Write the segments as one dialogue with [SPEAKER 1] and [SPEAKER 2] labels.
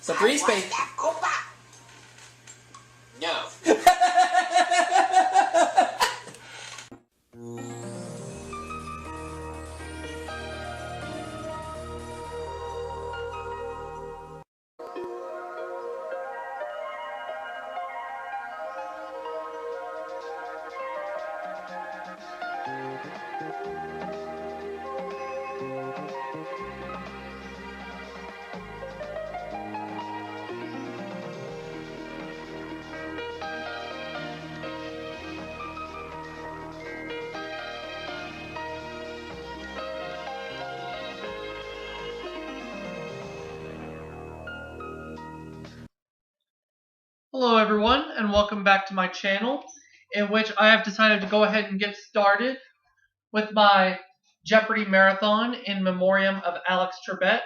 [SPEAKER 1] So three space.
[SPEAKER 2] No.
[SPEAKER 3] Hello everyone, and welcome back to my channel, in which I have decided to go ahead and get started with my Jeopardy marathon in memoriam of Alex Trebek.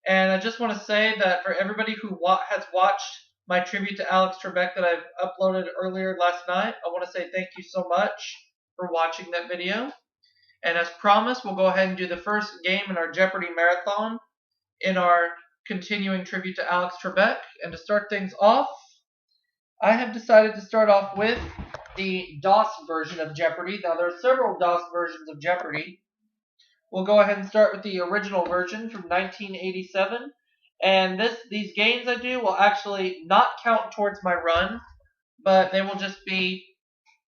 [SPEAKER 3] And I just want to say that for everybody who has watched my tribute to Alex Trebek that I've uploaded earlier last night, I want to say thank you so much for watching that video. And as promised, we'll go ahead and do the first game in our Jeopardy marathon in our continuing tribute to Alex Trebek. And to start things off, I have decided to start off with the DOS version of Jeopardy. Now, there are several DOS versions of Jeopardy. We'll go ahead and start with the original version from 1987. And these games I do will actually not count towards my run, but they will just be,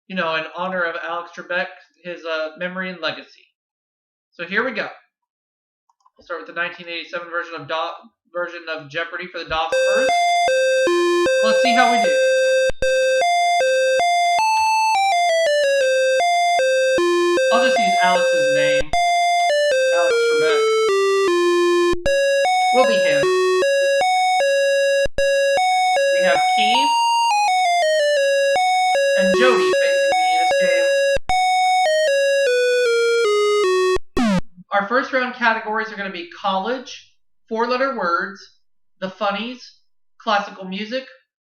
[SPEAKER 3] in honor of Alex Trebek, his memory and legacy. So here we go. We'll start with the 1987 version of Jeopardy for the DOS first. Let's see how we do. I'll just use Alex's name. Alex Trebek. Will be him. We have Keith and Jody facing me in this game. Our first round categories are going to be college, 4-letter words, the funnies, classical music,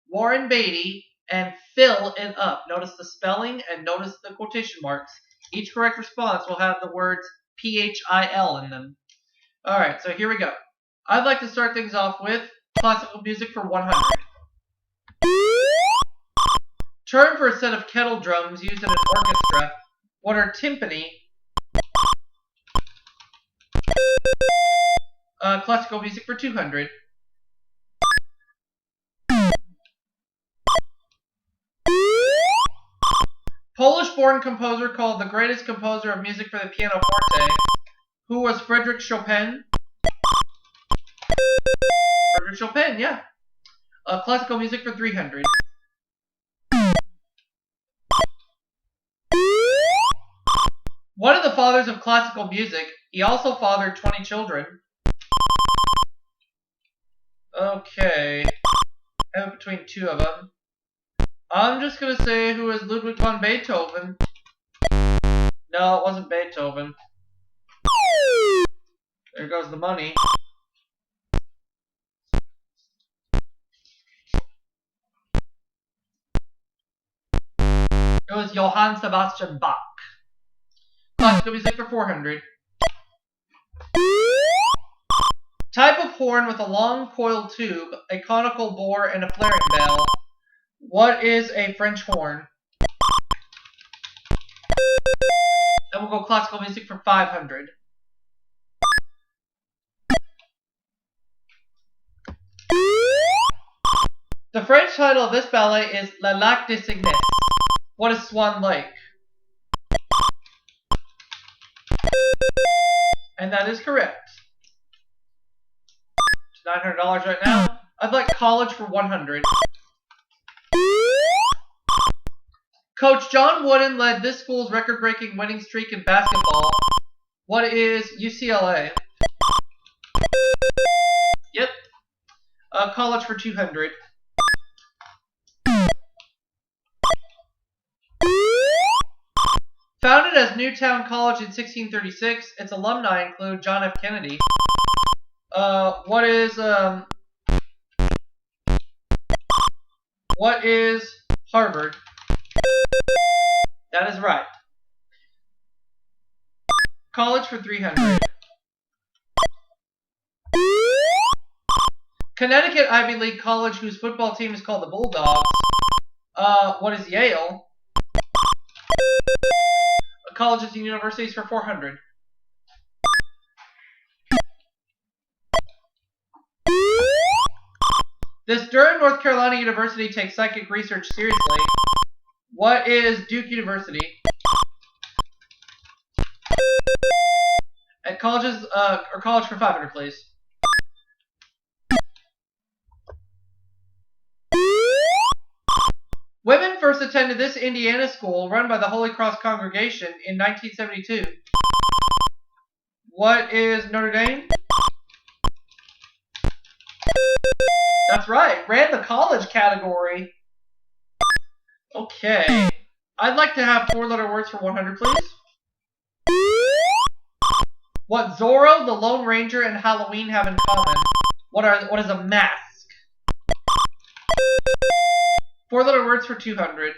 [SPEAKER 3] Warren Beatty, and fill it up. Notice the spelling and notice the quotation marks. Each correct response will have the words PHIL in them. Alright, so here we go. I'd like to start things off with classical music for 100. Term for a set of kettle drums used in an orchestra. What are timpani? Classical music for 200. Polish-born composer called the greatest composer of music for the pianoforte. Who was Frédéric Chopin? Frédéric Chopin, yeah. Classical music for 300. One of the fathers of classical music. He also fathered 20 children. Okay. I have between two of them. I'm just going to say who is Ludwig van Beethoven. No, it wasn't Beethoven. There goes the money. It was Johann Sebastian Bach. Classical music for 400. Type of horn with a long coiled tube, a conical bore, and a flaring bell. What is a French horn? Then we'll go classical music for 500. The French title of this ballet is Le Lac de Cygnus. What is Swan Lake? And that is correct. It's $900 right now. I'd like college for 100. Coach John Wooden led this school's record-breaking winning streak in basketball. What is UCLA? Yep. College for 200. Founded as Newtown College in 1636, its alumni include John F. Kennedy. What is Harvard? That is right. College for 300. Connecticut Ivy League college whose football team is called the Bulldogs. What is Yale? Colleges and universities for 400. This Durham, North Carolina University takes psychic research seriously. What is Duke University? At colleges, or college for 500, please. Women first attended this Indiana school run by the Holy Cross Congregation in 1972. What is Notre Dame? That's right, ran the college category. Okay. I'd like to have 4-letter words for 100, please. What Zorro, the Lone Ranger, and Halloween have in common? What is a mask? 4-letter words for 200.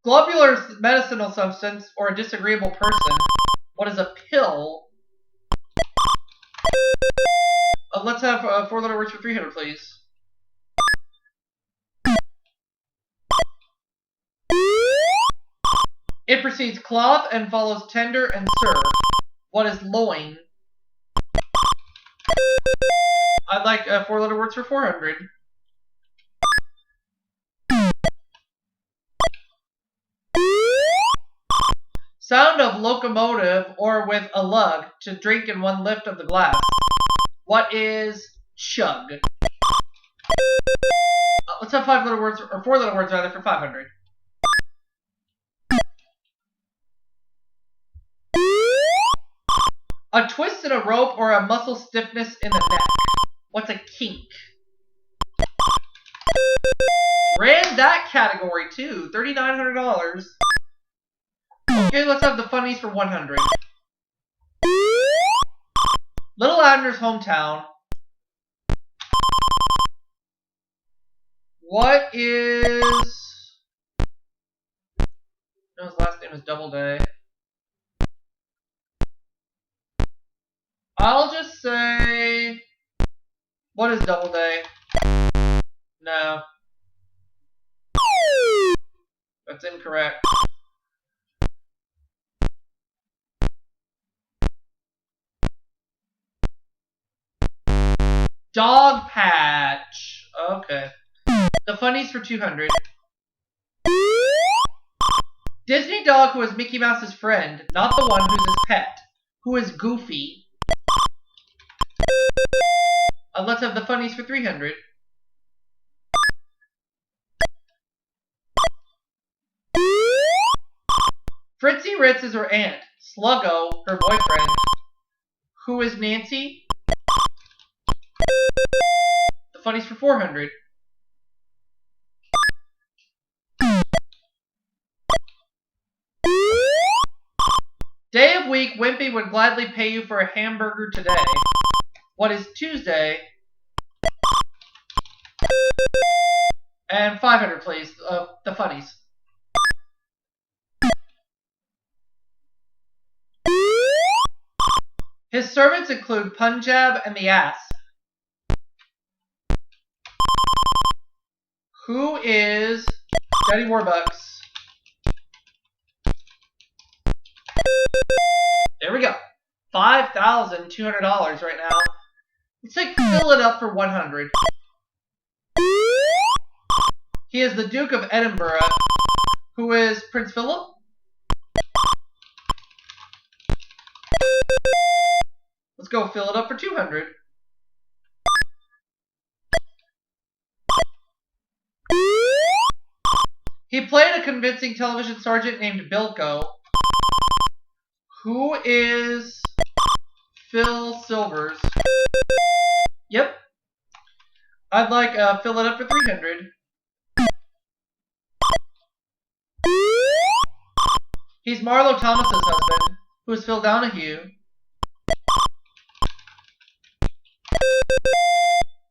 [SPEAKER 3] Globular medicinal substance or a disagreeable person. What is a pill? Let's have 4-letter words for 300, please. It precedes cloth and follows tender and serve. What is loin? I'd like 4-letter words for 400. Sound of locomotive or with a lug to drink in one lift of the glass. What is chug? Let's have 5-letter words, or 4-letter words rather, for 500. A twist in a rope or a muscle stiffness in the neck. What's a kink? Ran that category too, $3,900. Okay, let's have the funnies for 100. Little Abner's hometown. What is... No, his last name is Doubleday. I'll just say... What is Doubleday? No. That's incorrect. Dog patch. Okay. The funnies for 200. Disney dog who is Mickey Mouse's friend, not the one who's his pet. Who is Goofy? Let's have the funnies for 300. Fritzy Ritz is her aunt. Sluggo, her boyfriend. Who is Nancy? The funnies for 400. Day of week, Wimpy would gladly pay you for a hamburger today. What is Tuesday? And 500, please. The funnies. His servants include Punjab and the ass. Who is Daddy Warbucks? There we go. $5,200 right now. Let's fill it up for 100. He is the Duke of Edinburgh. Who is Prince Philip? Let's go fill it up for 200. He played a convincing television sergeant named Bilko. Who is Phil Silvers? Yep. I'd like fill it up for 300. He's Marlo Thomas's husband. Who is Phil Donahue?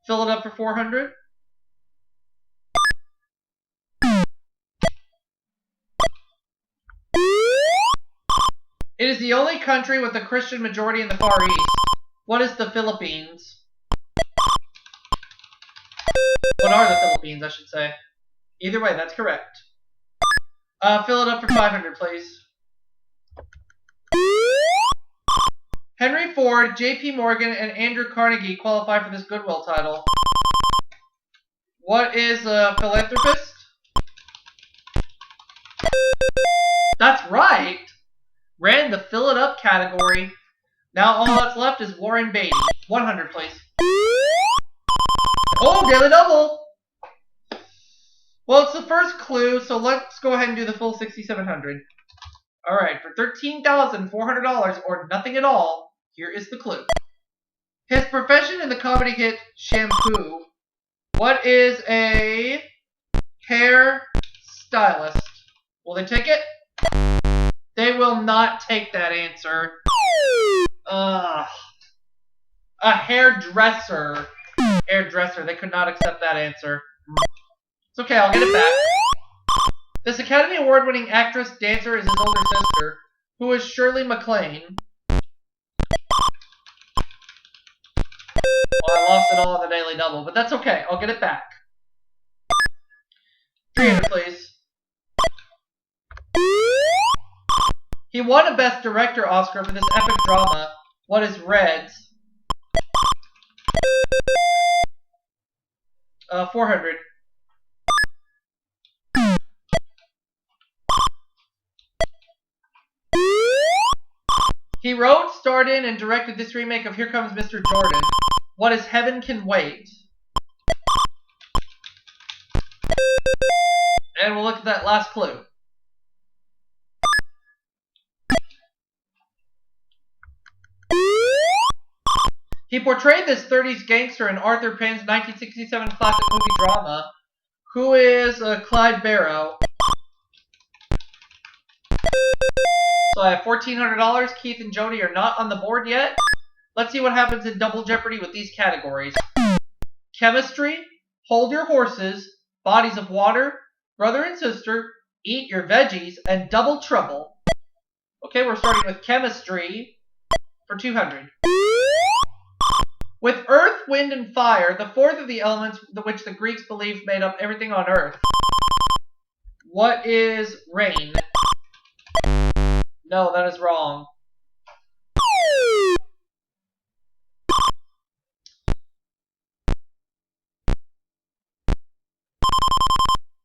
[SPEAKER 3] Fill it up for 400. It is the only country with a Christian majority in the Far East. What is the Philippines? What are the Philippines, I should say. Either way, that's correct. Fill it up for 500, please. Henry Ford, J.P. Morgan, and Andrew Carnegie qualify for this Goodwill title. What is a philanthropist? That's right! Ran the Fill It Up category. Now all that's left is Warren Beatty. 100, please. Oh, daily double! Well, it's the first clue, so let's go ahead and do the full 6,700. Alright, for $13,400 or nothing at all, here is the clue. His profession in the comedy hit Shampoo. What is a hair stylist? Will they take it? They will not take that answer. A hairdresser. Hairdresser. They could not accept that answer. It's okay, I'll get it back. This Academy Award-winning actress, dancer is his older sister, who is Shirley MacLaine. Well, I lost it all on the Daily Double, but that's okay. I'll get it back. 300, please. He won a Best Director Oscar for this epic drama. What is Reds? 400. He wrote, starred in, and directed this remake of Here Comes Mr. Jordan. What is Heaven Can Wait? And we'll look at that last clue. He portrayed this 30s gangster in Arthur Penn's 1967 classic movie drama. Who is Clyde Barrow? So I have $1,400. Keith and Jody are not on the board yet. Let's see what happens in Double Jeopardy with these categories. Chemistry, Hold Your Horses, Bodies of Water, Brother and Sister, Eat Your Veggies, and Double Trouble. Okay, we're starting with chemistry for 200. With earth, wind, and fire, the fourth of the elements which the Greeks believed made up everything on earth. What is rain? No, that is wrong.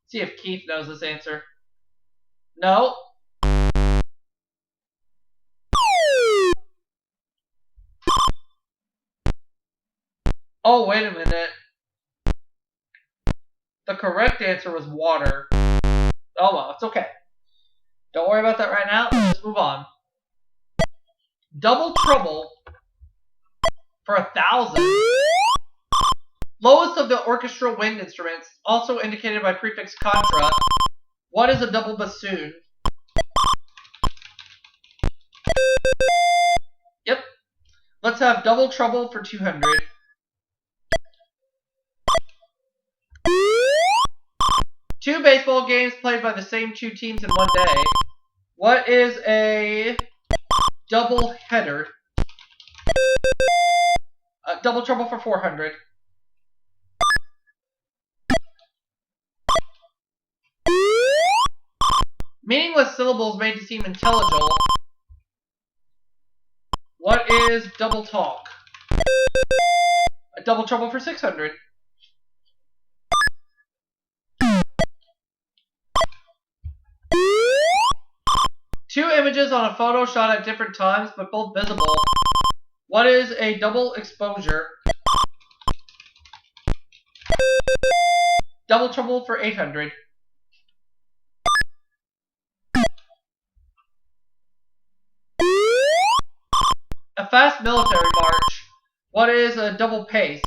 [SPEAKER 3] See if Keith knows this answer. No. Oh, wait a minute. The correct answer was water. Oh well, it's okay. Don't worry about that right now. Let's just move on. Double Trouble for 1,000. Lowest of the orchestral wind instruments, also indicated by prefix contra. What is a double bassoon? Yep. Let's have Double Trouble for 200. Two baseball games played by the same two teams in one day. What is a double header? Double Trouble for 400. Meaningless syllables made to seem intelligible. What is double talk? A Double Trouble for 600. Two images on a photo shot at different times, but both visible. What is a double exposure? Double Trouble for 800. A fast military march. What is a double pace?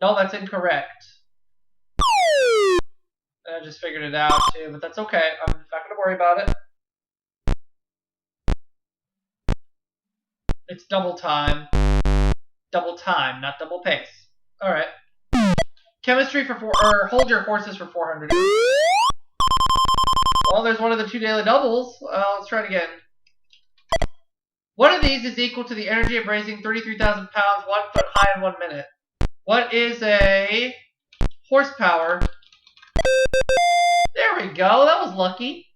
[SPEAKER 3] No, that's incorrect. I just figured it out too, but that's okay. I'm not going to worry about it. It's double time. Double time, not double pace. Alright. Chemistry for Hold Your Horses for 400. Well, there's one of the 2 daily doubles. Let's try it again. One of these is equal to the energy of raising 33,000 pounds 1 foot high in 1 minute. What is a horsepower? There we go. That was lucky.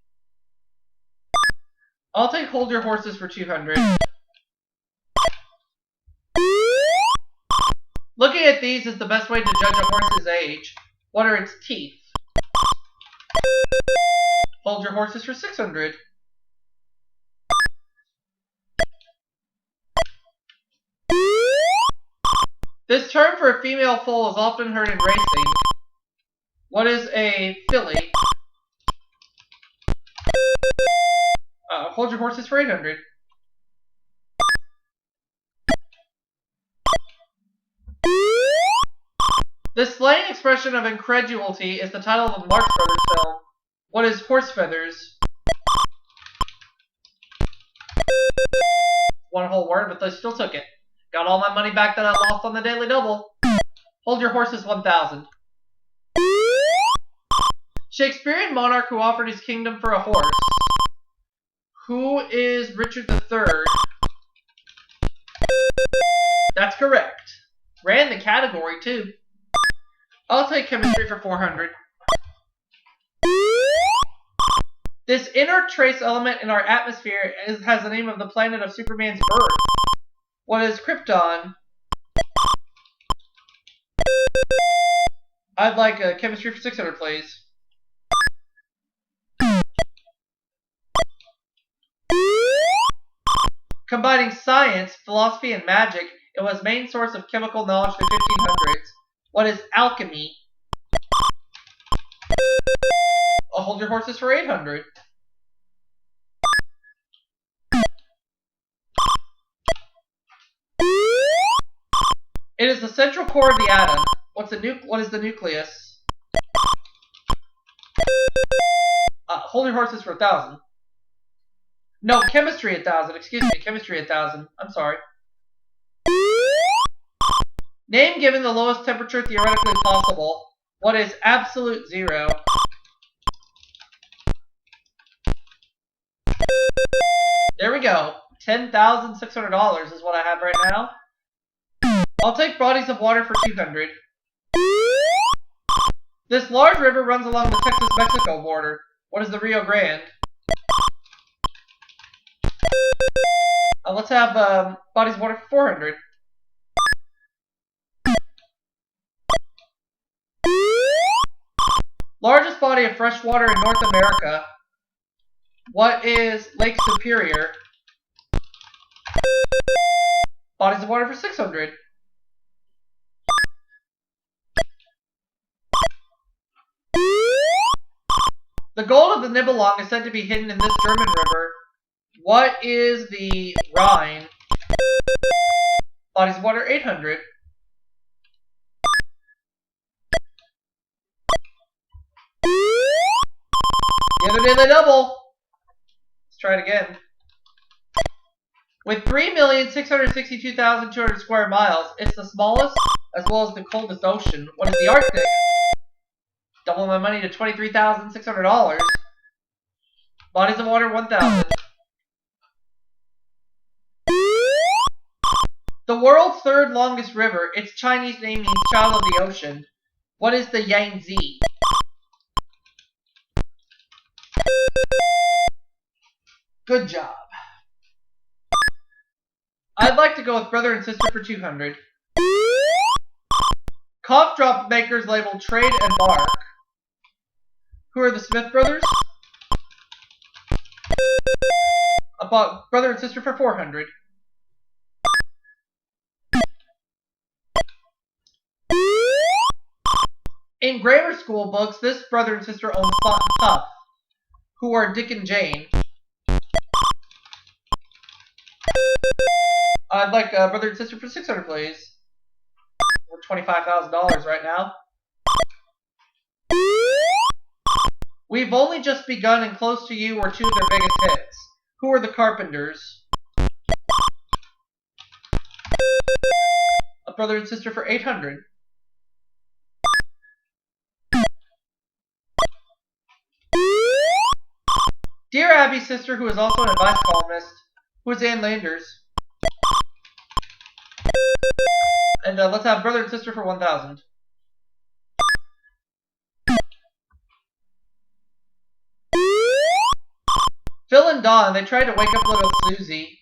[SPEAKER 3] I'll take hold your horses for 200. Looking at these is the best way to judge a horse's age. What are its teeth? Hold your horses for 600. This term for a female foal is often heard in racing. What is a filly? Hold your horses for 800. This slang expression of incredulity is the title of a Marx Brothers film. What is horse feathers? One whole word, but they still took it. Got all my money back that I lost on the daily double. Hold your horses 1,000. Shakespearean monarch who offered his kingdom for a horse. Who is Richard III? That's correct. Ran the category too. I'll take chemistry for 400. This inner trace element in our atmosphere has the name of the planet of Superman's birth. What is Krypton? I'd like a chemistry for 600, please. Combining science, philosophy, and magic, it was main source of chemical knowledge through 1500s. What is alchemy? I'll hold your horses for 800. It is the central core of the atom. What is the nucleus? Hold your horses for 1,000. No, chemistry 1,000. Excuse me, chemistry 1,000. I'm sorry. Name given the lowest temperature theoretically possible. What is absolute zero? There we go. $10,600 is what I have right now. I'll take bodies of water for 200. This large river runs along the Texas-Mexico border. What is the Rio Grande? Let's have bodies of water for 400. Largest body of fresh water in North America. What is Lake Superior? Bodies of water for 600. The gold of the Nibelung is said to be hidden in this German river. What is the Rhine? Bodies of water 800. The other day they double. Let's try it again. With 3,662,200 square miles, it's the smallest as well as the coldest ocean. What is the Arctic? Double my money to $23,600. Bodies of water 1,000. The world's third longest river. Its Chinese name means child of the ocean. What is the Yangtze? Good job. I'd like to go with brother and sister for 200. Cough drop makers labeled Trade and Bark. Who are the Smith brothers? I bought brother and sister for 400. In grammar school books, this brother and sister own Spot and Puff. Who are Dick and Jane? I'd like brother and sister for 600, please. We're $25,000 right now. We've only just begun and Close to You were two of their biggest hits. Who are the Carpenters? A brother and sister for 800. Dear Abby's sister, who is also an advice columnist, who is Ann Landers. And let's have brother and sister for 1,000. Phil and Dawn, they tried to wake up little Susie.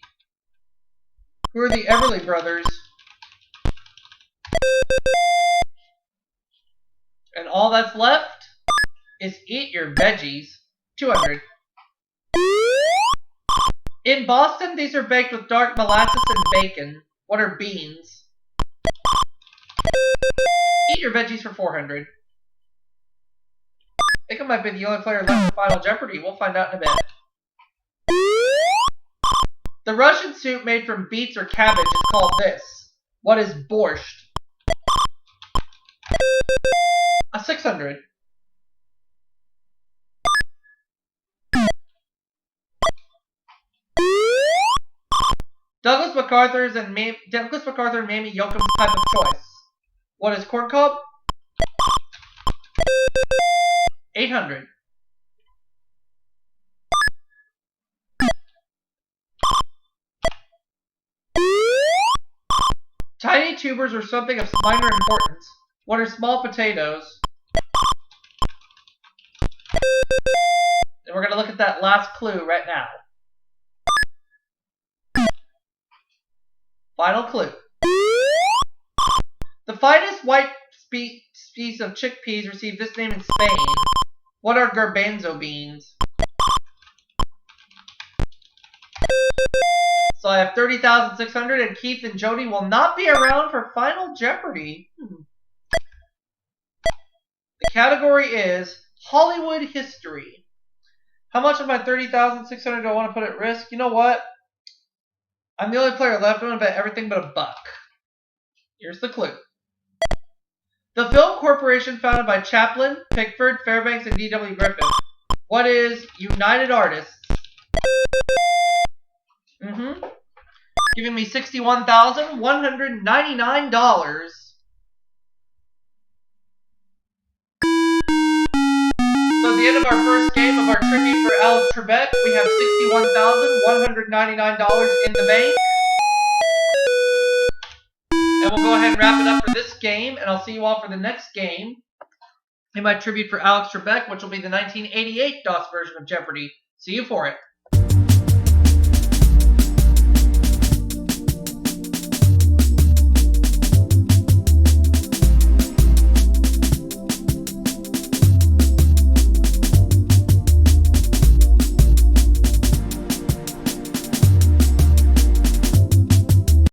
[SPEAKER 3] Who are the Everly brothers? And all that's left is eat your veggies. 200. In Boston, these are baked with dark molasses and bacon. What are beans? Eat your veggies for 400. I think I might be the only player left in Final Jeopardy. We'll find out in a bit. The Russian soup made from beets or cabbage is called this. What is borscht? A 600. Douglas MacArthur and Mamie Yoakum's type of choice. What is corn cob? 800. Tiny tubers are something of minor importance. What are small potatoes? And we're going to look at that last clue right now. Final clue. The finest white species of chickpeas receive this name in Spain. What are garbanzo beans? So I have 30,600, and Keith and Jody will not be around for Final Jeopardy. The category is Hollywood history. How much of my 30,600 do I want to put at risk? You know what? I'm the only player left. I'm going to bet everything but $1. Here's the clue. The film corporation founded by Chaplin, Pickford, Fairbanks, and D.W. Griffith. What is United Artists? Giving me $61,199. So at the end of our first game of our tribute for Alex Trebek, we have $61,199 in the bank. And we'll go ahead and wrap it up for this game, and I'll see you all for the next game in my tribute for Alex Trebek, which will be the 1988 DOS version of Jeopardy! See you for it.